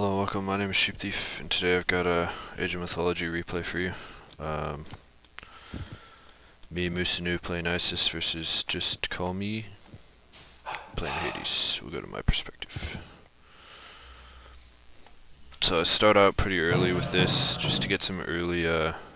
Hello, welcome. My name is Sheep Thief, and today I've got a Age of Mythology replay for you. Me, Musanu, playing Isis versus Just Call Me, playing Hades. We'll go to my perspective. So I start out pretty early with this, just to get some early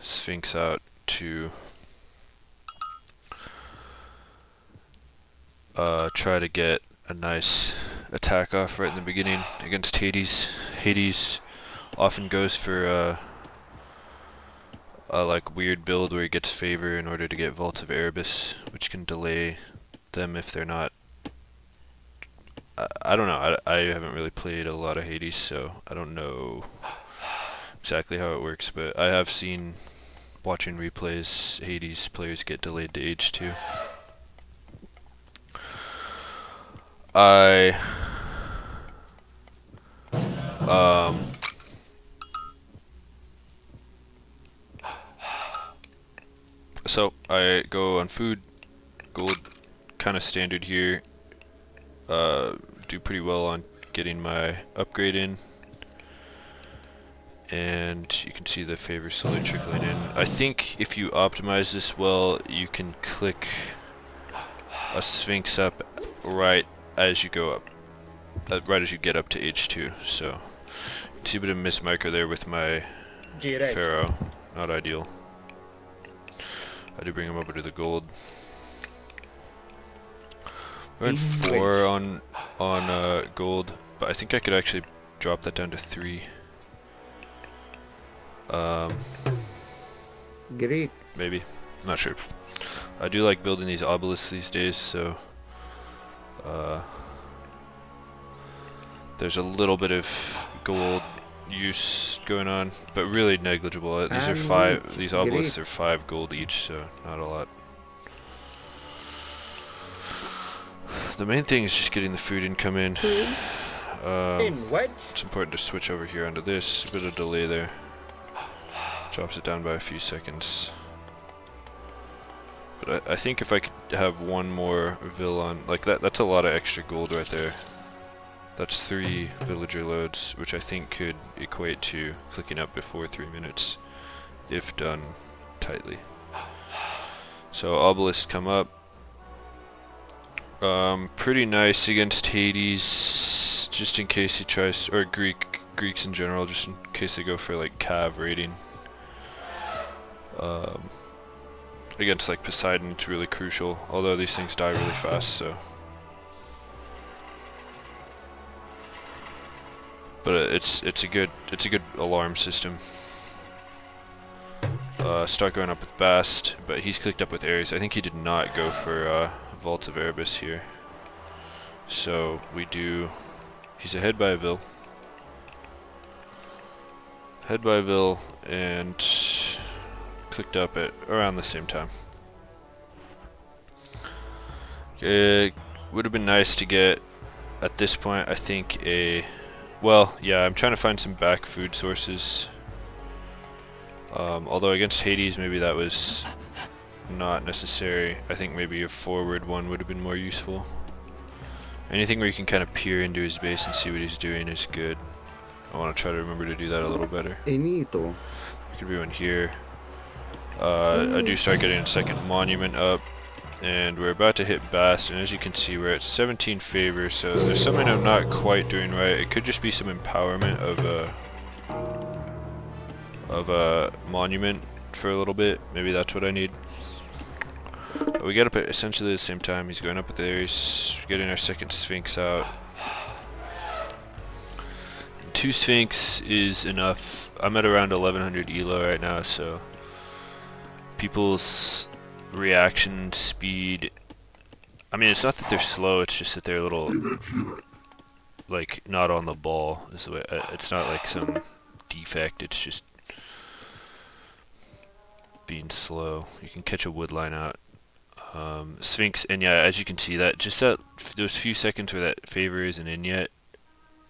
Sphinx out to try to get a nice attack off right in the beginning against Hades. Hades often goes for a like weird build where he gets favor in order to get Vault of Erebus, which can delay them if they're not. I don't know. I haven't really played a lot of Hades, so I don't know exactly how it works. But I have seen, watching replays, Hades players get delayed to Age 2. So I go on food, gold, kind of standard here. Do pretty well on getting my upgrade in, and you can see the favor slowly trickling in. I think if you optimize this well, you can click a Sphinx up right as you go up, right as you get up to Age 2. So you can see a bit of mismicro there with my Pharaoh. Not ideal. I do bring him over to the gold. We're at 4 on gold, but I think I could actually drop that down to 3. Greek. Maybe. I'm not sure. I do like building these obelisks these days, so there's a little bit of gold use going on, but really negligible. These are 5. These obelisks are 5 gold each, so not a lot. The main thing is just getting the food income in. It's important to switch over here onto this. A bit of delay there. Drops it down by a few seconds. But I think if I could have one more vill on, like that's a lot of extra gold right there. That's 3 villager loads, which I think could equate to clicking up before 3 minutes, if done tightly. So obelisks come up. Pretty nice against Hades, just in case he tries, or Greeks in general, just in case they go for like cav raiding. Against like Poseidon, it's really crucial, although these things die really fast, so. But it's a good alarm system. Start going up with Bast, but he's clicked up with Ares. I think he did not go for Vault of Erebus here. So we do. He's ahead by a vill. Head by a vill and clicked up at around the same time. It would have been nice to get at this point. I think a. Well, yeah, I'm trying to find some back food sources. Although against Hades, maybe that was not necessary. I think maybe a forward one would have been more useful. Anything where you can kind of peer into his base and see what he's doing is good. I want to try to remember to do that a little better. Enito. Could be one here. I do start getting a second monument up. And we're about to hit Bast, and as you can see, we're at 17 favor, so there's something I'm not quite doing right. It could just be some empowerment of a monument for a little bit. Maybe that's what I need. But we get up at essentially the same time. He's going up with Ares, getting our second Sphinx out. 2 Sphinx is enough. I'm at around 1100 elo right now, so people's reaction speed, I mean, it's not that they're slow, it's just that they're a little like not on the ball is the way. It's not like some defect, it's just being slow. You can catch a wood line out. Sphinx, and yeah, as you can see, that just those few seconds where that favor isn't in yet,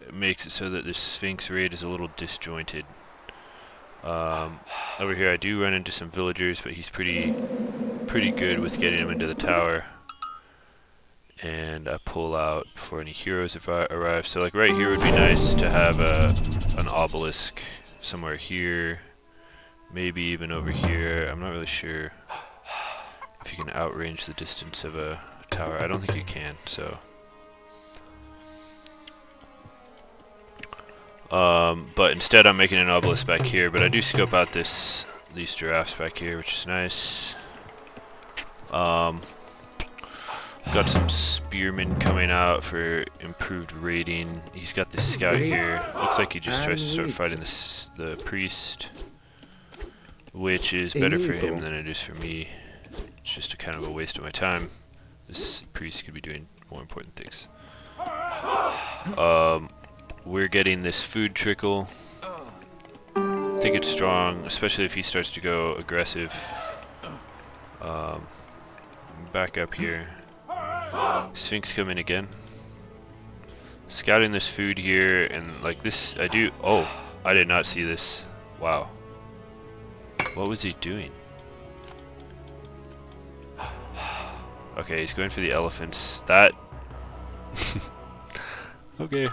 it makes it so that this Sphinx raid is a little disjointed. Over here I do run into some villagers, but he's pretty good with getting him into the tower. And I pull out before any heroes arrive. So like right here would be nice to have a an obelisk somewhere here, maybe even over here. I'm not really sure if you can outrange the distance of a tower. I don't think you can, so. But instead I'm making an obelisk back here, but I do scope out these giraffes back here, which is nice. Got some spearmen coming out for improved raiding. He's got this scout here. Looks like he just tries to start fighting the priest, which is better for him than it is for me. It's just a kind of a waste of my time. This priest could be doing more important things. We're getting this food trickle. I think it's strong, especially if he starts to go aggressive. Back up here. Sphinx come in again. Scouting this food here, and like this, oh, I did not see this. Wow. What was he doing? Okay, he's going for the elephants. That... okay.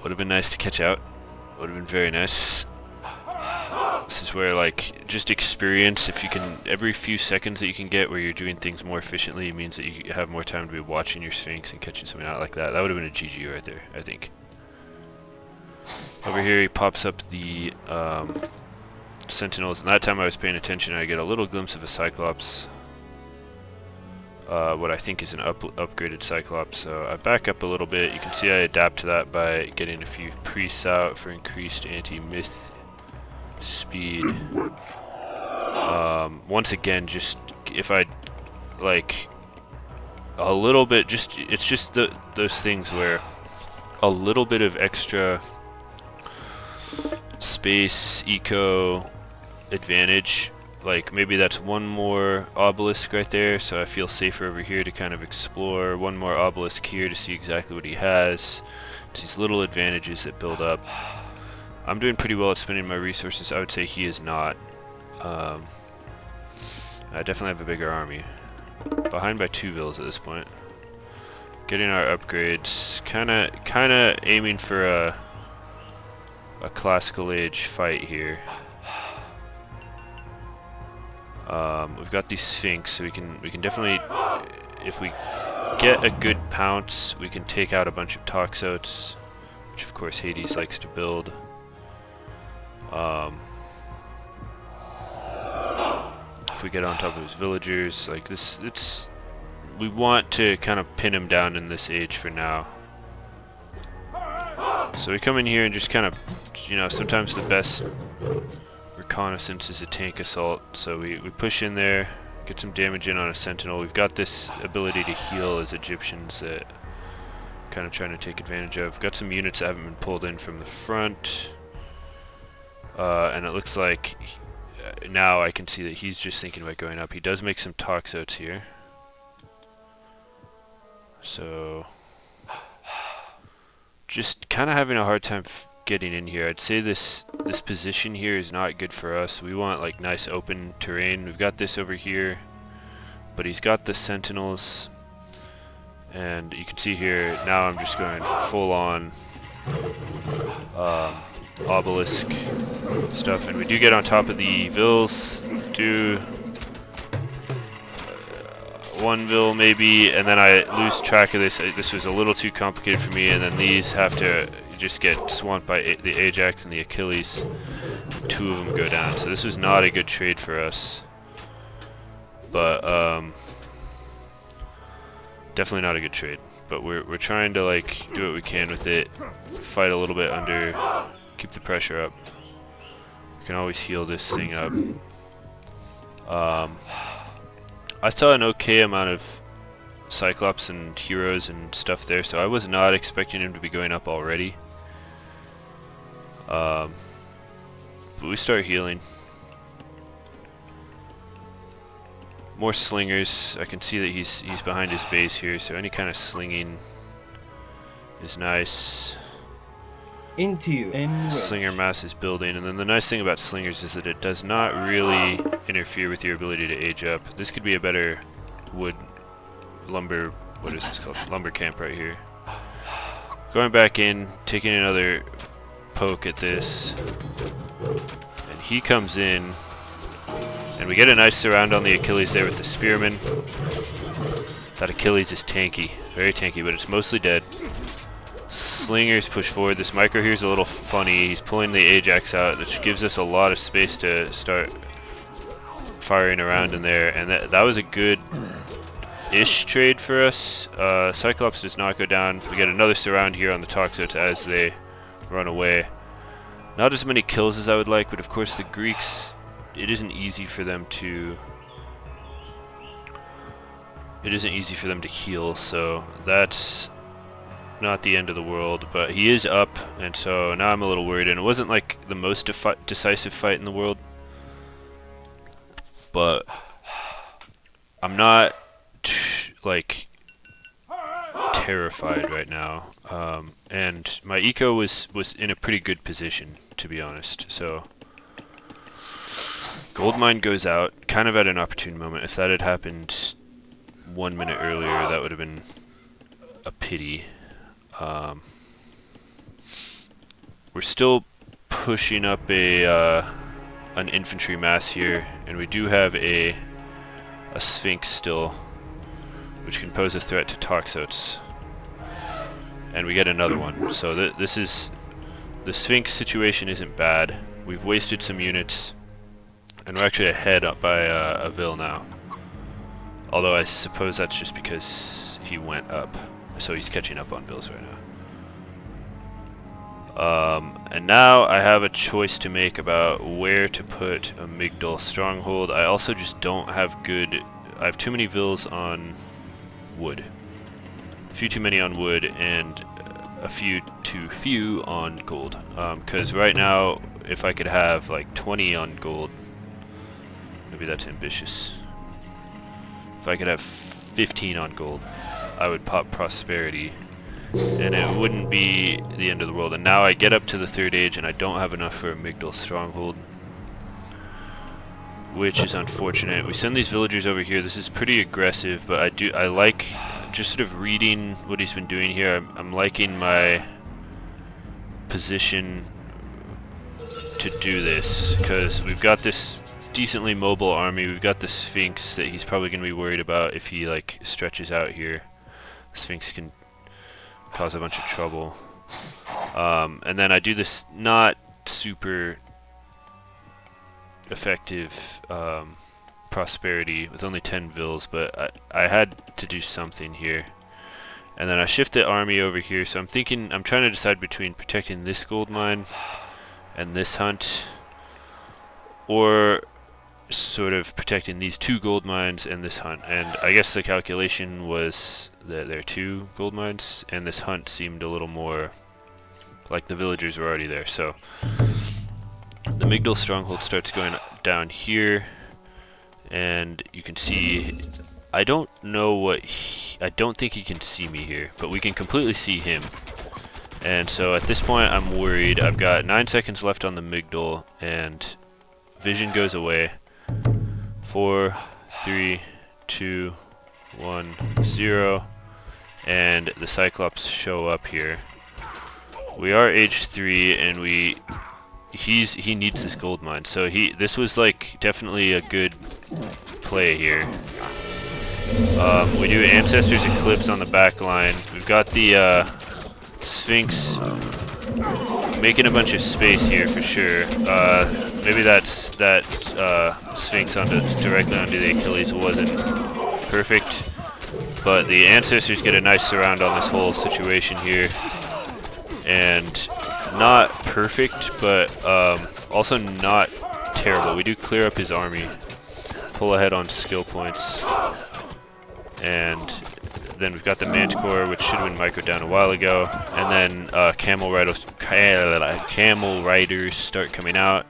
Would have been nice to catch out. Would have been very nice. This is where, like, just experience, if you can, every few seconds that you can get where you're doing things more efficiently, it means that you have more time to be watching your Sphinx and catching something out like that. That would have been a GG right there, I think. Over here he pops up the sentinels, and that time I was paying attention and I get a little glimpse of a cyclops. What I think is an upgraded cyclops. So I back up a little bit. You can see I adapt to that by getting a few priests out for increased anti-myth speed. Once again, just if I like a little bit, it's just those things where a little bit of extra space eco advantage, like maybe that's one more obelisk right there, so I feel safer over here to kind of explore. One more obelisk here to see exactly what he has. It's these little advantages that build up. I'm doing pretty well at spending my resources. I would say he is not. I definitely have a bigger army. Behind by 2 villas at this point. Getting our upgrades. Kinda aiming for a classical age fight here. We've got these sphinx, so we can definitely, if we get a good pounce, we can take out a bunch of toxotes, which of course Hades likes to build. If we get on top of his villagers, like this, we want to kind of pin him down in this age for now. So we come in here and just kind of, you know, sometimes the best reconnaissance is a tank assault. So we push in there, get some damage in on a sentinel. We've got this ability to heal as Egyptians that kind of trying to take advantage of. Got some units that haven't been pulled in from the front. And it looks like now I can see that he's just thinking about going up. He does make some toxotes here. So just kind of having a hard time getting in here. I'd say this position here is not good for us. We want like nice open terrain. We've got this over here, but he's got the sentinels, and you can see here now I'm just going full on obelisk stuff, and we do get on top of the vills, do one vill maybe, and then I lose track of this. This was a little too complicated for me, and then these have to just get swamped by the Ajax and the Achilles. 2 of them go down, so this was not a good trade for us, but definitely not a good trade. But we're trying to like do what we can with it, fight a little bit under, keep the pressure up. We can always heal this thing up. I saw an okay amount of Cyclops and heroes and stuff there, so I was not expecting him to be going up already. But we start healing. More slingers. I can see that he's behind his base here, so any kind of slinging is nice. Into you. Slinger mass is building, and then the nice thing about slingers is that it does not really interfere with your ability to age up. This could be a better wood lumber, what is this called? Lumber camp right here. Going back in, taking another poke at this. And he comes in. And we get a nice surround on the Achilles there with the Spearman. That Achilles is tanky. Very tanky, but it's mostly dead. Slingers push forward. This micro here is a little funny. He's pulling the Ajax out, which gives us a lot of space to start firing around in there. And that was a good-ish trade for us. Cyclops does not go down. We get another surround here on the Toxotes as they run away. Not as many kills as I would like, but of course the Greeks, it isn't easy for them to heal, so that's not the end of the world. But he is up, and so now I'm a little worried. And it wasn't like the most decisive fight in the world, but I'm not like terrified right now. And my eco was in a pretty good position, to be honest. So gold mine goes out, kind of at an opportune moment. If that had happened 1 minute earlier, that would have been a pity. We're still pushing up an infantry mass here, and we do have a sphinx still, which can pose a threat to Toxotes. And we get another one. So this is, the sphinx situation isn't bad. We've wasted some units, and we're actually ahead up by a Vil now. Although I suppose that's just because he went up, so he's catching up on Vils right now. And now I have a choice to make about where to put a migdol stronghold. I also just don't have I have too many Vils on wood. A few too many on wood, and a few too few on gold. Because right now, if I could have like 20 on gold, maybe that's ambitious. If I could have 15 on gold, I would pop prosperity, and it wouldn't be the end of the world. And now I get up to the 3rd age, and I don't have enough for a migdol stronghold, which is unfortunate. We send these villagers over here. This is pretty aggressive, but I like just sort of reading what he's been doing here. I'm liking my position to do this, because we've got this decently mobile army. We've got the Sphinx that he's probably going to be worried about if he like stretches out here. Sphinx can cause a bunch of trouble. And then I do this not super effective prosperity with only 10 Vils, but I had to do something here. And then I shift the army over here, so I'm trying to decide between protecting this gold mine and this hunt, or sort of protecting these 2 gold mines and this hunt. And I guess the calculation was that there are 2 gold mines, and this hunt seemed a little more like the villagers were already there. So the migdol stronghold starts going down here, and you can see, I don't think he can see me here, but we can completely see him. And so at this point I'm worried. I've got 9 seconds left on the migdol, and vision goes away. 4, 3, 2, 1, 0, and the cyclopes show up here. We are age 3, and he needs this gold mine, so this was like definitely a good play here. We do Ancestors Eclipse on the back line. We've got the Sphinx making a bunch of space here for sure. Maybe that Sphinx directly onto the Achilles wasn't perfect, but the Ancestors get a nice surround on this whole situation here, and not perfect, but also not terrible. We do clear up his army, pull ahead on skill points, and then we've got the Manticore, which should have been micro down a while ago, and then camel riders start coming out,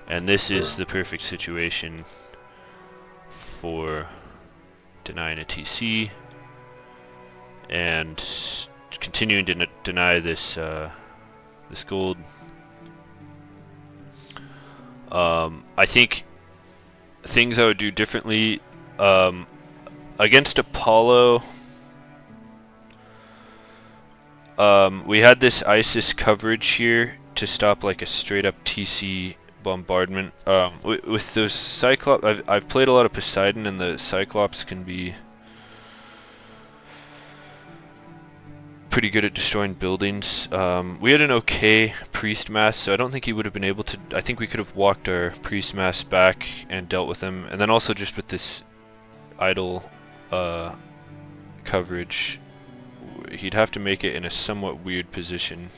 and this is the perfect situation for denying a TC and continuing to deny this this gold. I think things I would do differently against Apollo. We had this ISIS coverage here, to stop like a straight up TC bombardment. With those cyclops, I've played a lot of Poseidon, and the cyclops can be pretty good at destroying buildings. We had an okay priest mass, so I don't think he would have been able to. I think we could have walked our priest mass back and dealt with him, and then also just with this idle coverage, he'd have to make it in a somewhat weird position.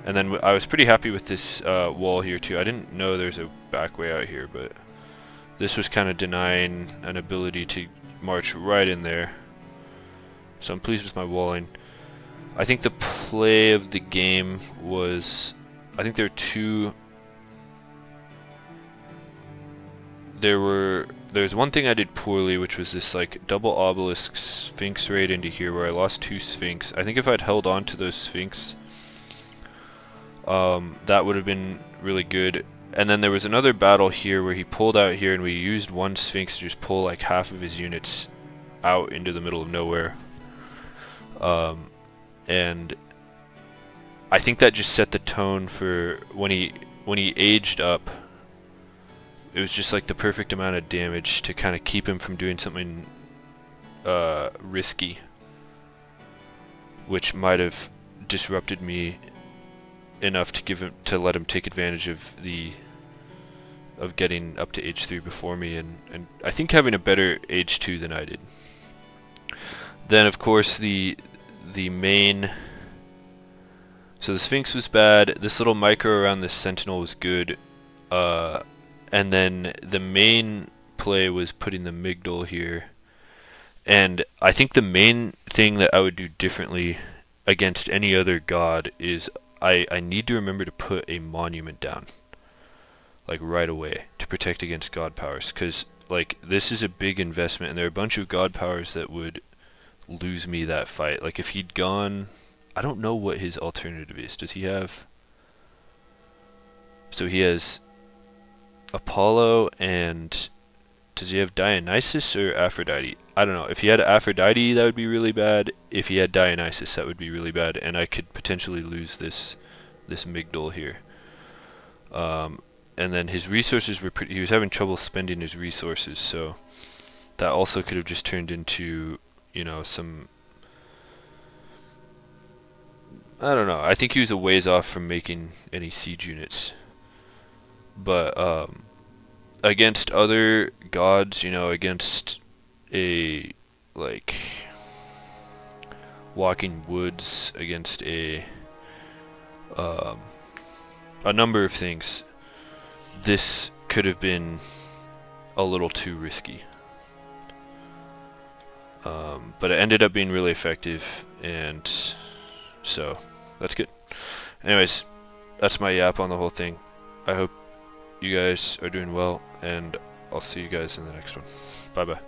And then I was pretty happy with this wall here too. I didn't know there's a back way out here, but this was kind of denying an ability to march right in there. So I'm pleased with my walling. I think the play of the game was, I think there's one thing I did poorly, which was this like double obelisk sphinx raid into here where I lost 2 sphinx. I think if I'd held on to those sphinx, that would have been really good. And then there was another battle here where he pulled out here, and we used 1 sphinx to just pull like half of his units out into the middle of nowhere. And I think that just set the tone for when he aged up. It was just like the perfect amount of damage to kind of keep him from doing something risky, which might have disrupted me enough to let him take advantage of getting up to age 3 before me, and I think having a better age 2 than I did. Then of course the main, so the Sphinx was bad, this little micro around the Sentinel was good, and then the main play was putting the migdol here. And I think the main thing that I would do differently against any other god is I need to remember to put a monument down, like right away, to protect against god powers, because like this is a big investment, and there are a bunch of god powers that would lose me that fight. Like if he'd gone, I don't know what his alternative is. Does he have, so he has Apollo, and does he have Dionysus or Aphrodite? I don't know. If he had Aphrodite, that would be really bad. If he had Dionysus, that would be really bad, and I could potentially lose this migdol here. And then his resources were he was having trouble spending his resources, so that also could have just turned into, you know, some, I don't know. I think he was a ways off from making any siege units. But against other gods, you know, against a like walking woods, against a number of things, this could have been a little too risky. But it ended up being really effective, and so that's good. Anyways, that's my yap on the whole thing. I hope you guys are doing well, and I'll see you guys in the next one. Bye bye.